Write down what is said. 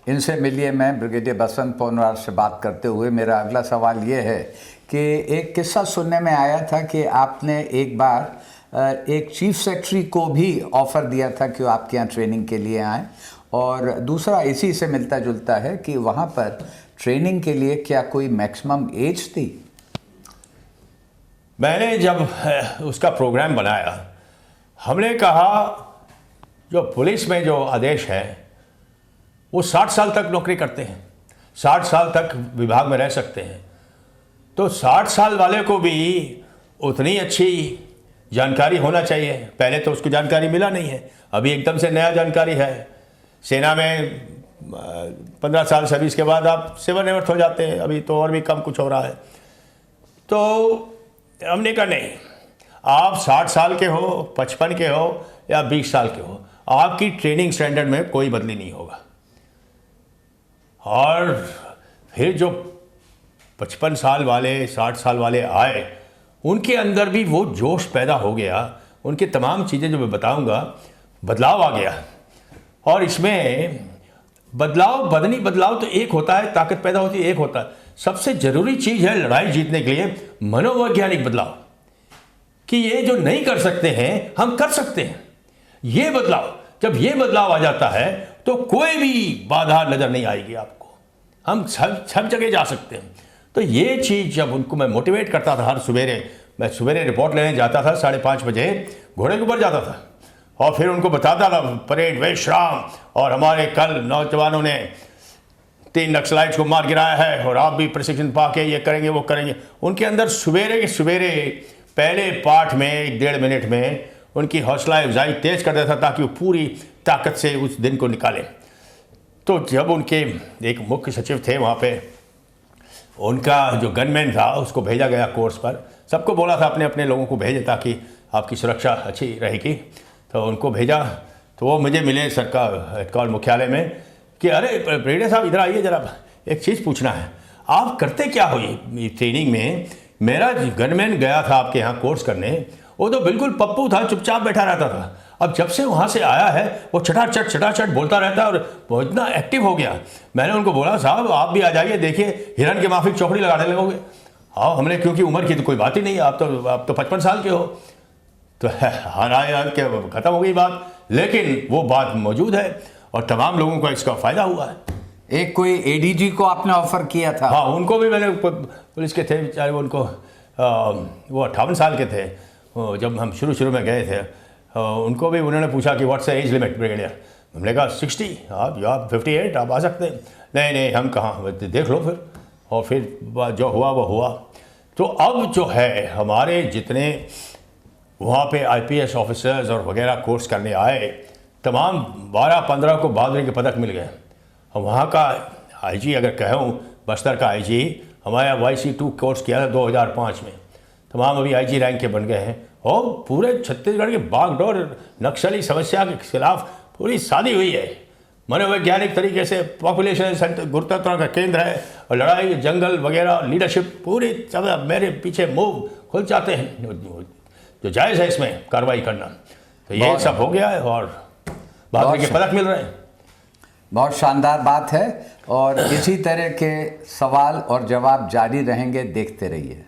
इनसे मिलिए। मैं ब्रिगेडियर बसंत पोनवार से बात करते हुए मेरा अगला सवाल ये है कि एक किस्सा सुनने में आया था कि आपने एक बार एक चीफ सेक्रेटरी को भी ऑफ़र दिया था कि वो आपके यहाँ ट्रेनिंग के लिए आएँ, और दूसरा इसी से मिलता जुलता है कि वहाँ पर ट्रेनिंग के लिए क्या कोई मैक्सिमम एज थी? मैंने जब उसका प्रोग्राम बनाया, हमने कहा जो पुलिस में जो आदेश है वो 60 साल तक नौकरी करते हैं, 60 साल तक विभाग में रह सकते हैं। तो 60 साल वाले को भी उतनी अच्छी जानकारी होना चाहिए। पहले तो उसको जानकारी मिला नहीं है, अभी एकदम से नया जानकारी है। सेना में 15 साल सर्विस के बाद आप सेवानिवृत्त हो जाते हैं, अभी तो और भी कम कुछ हो रहा है। तो हमने कहा नहीं, आप 60 साल के हो, 55 के हो या 20 साल के हो, आपकी ट्रेनिंग स्टैंडर्ड में कोई बदली नहीं होगा। और फिर जो 55 साल वाले, 60 साल वाले आए, उनके अंदर भी वो जोश पैदा हो गया। उनकी तमाम चीज़ें जो मैं बताऊंगा, बदलाव आ गया। और इसमें बदलाव तो एक होता है, ताकत पैदा होती है एक होता है। सबसे ज़रूरी चीज़ है लड़ाई जीतने के लिए मनोवैज्ञानिक बदलाव, कि ये जो नहीं कर सकते हैं हम कर सकते हैं। ये बदलाव, जब ये बदलाव आ जाता है तो कोई भी बाधा नज़र नहीं आएगी आपको, हम सब जगह जा सकते हैं। तो ये चीज़ जब उनको मैं मोटिवेट करता था, हर सवेरे मैं सवेरे रिपोर्ट लेने जाता था, 5:30 बजे घोड़े के ऊपर जाता था और फिर उनको बताता था परेड विश्राम, और हमारे कल नौजवानों ने 3 नक्सलाइट्स को मार गिराया है और आप भी प्रशिक्षण पा के ये करेंगे वो करेंगे। उनके अंदर सवेरे के सवेरे पहले पाठ में 1.5 मिनट में उनकी हौसला अफजाई तेज कर देता था, ताकि वो पूरी ताकत से उस दिन को निकालें। तो जब उनके एक मुख्य सचिव थे वहाँ पे, उनका जो गनमैन था उसको भेजा गया कोर्स पर। सबको बोला था अपने अपने लोगों को भेजे ताकि आपकी सुरक्षा अच्छी रहेगी। तो उनको भेजा, तो वो मुझे मिले सरकार हेडक्वार्टर मुख्यालय में कि अरे ब्रिगेडियर साहब इधर आइए, ज़रा एक चीज़ पूछना है, आप करते क्या हो ये ट्रेनिंग में? मेरा गनमैन गया था आपके यहाँ कोर्स करने, वो तो बिल्कुल पप्पू था, चुपचाप बैठा रहता था। अब जब से वहाँ से आया है वो चटाचट बोलता रहता है और वो इतना एक्टिव हो गया। मैंने उनको बोला साहब आप भी आ जाइए, देखिए हिरन के माफिक चौकड़ी लगाने लगोगे। हाँ, हमने क्योंकि उम्र की तो कोई बात ही नहीं, आप तो 55 साल के हो। तो हाँ के ख़त्म हो गई बात, लेकिन वो बात मौजूद है और तमाम लोगों को इसका फ़ायदा हुआ है। एक कोई एडीजी को आपने ऑफ़र किया था? हाँ, उनको भी मैंने, पुलिस के थे, चाहे उनको वो 58 साल के थे जब हम शुरू में गए थे। उनको भी उन्होंने पूछा कि what's the age limit brigadier? हमने कहा 60, आप 58 आप आ सकते हैं। नहीं हम कहाँ, देख लो फिर। और फिर जो हुआ वो हुआ। तो अब जो है हमारे जितने वहाँ पे IPS ऑफिसर्स और वगैरह कोर्स करने आए, तमाम 12-15 को बहादुरी के पदक मिल गए। और वहाँ का IG अगर कहूँ, बस्तर का IG हमारे YC2 कोर्स किया था 2005 में, तमाम अभी IG रैंक के बन गए हैं। और पूरे छत्तीसगढ़ के बागडोर नक्सली समस्या के खिलाफ पूरी शादी हुई है। मनोवैज्ञानिक तरीके से पॉपुलेशन गुरुत्वाकर्षण का केंद्र है, और लड़ाई जंगल वगैरह लीडरशिप पूरी सब मेरे पीछे मुंह खुल जाते हैं, जो जायज़ है इसमें कार्रवाई करना। तो ये सब हो गया है और बहादुरी के पदक मिल रहे हैं। बहुत शानदार बात है, और इसी तरह के सवाल और जवाब जारी रहेंगे, देखते रहिए।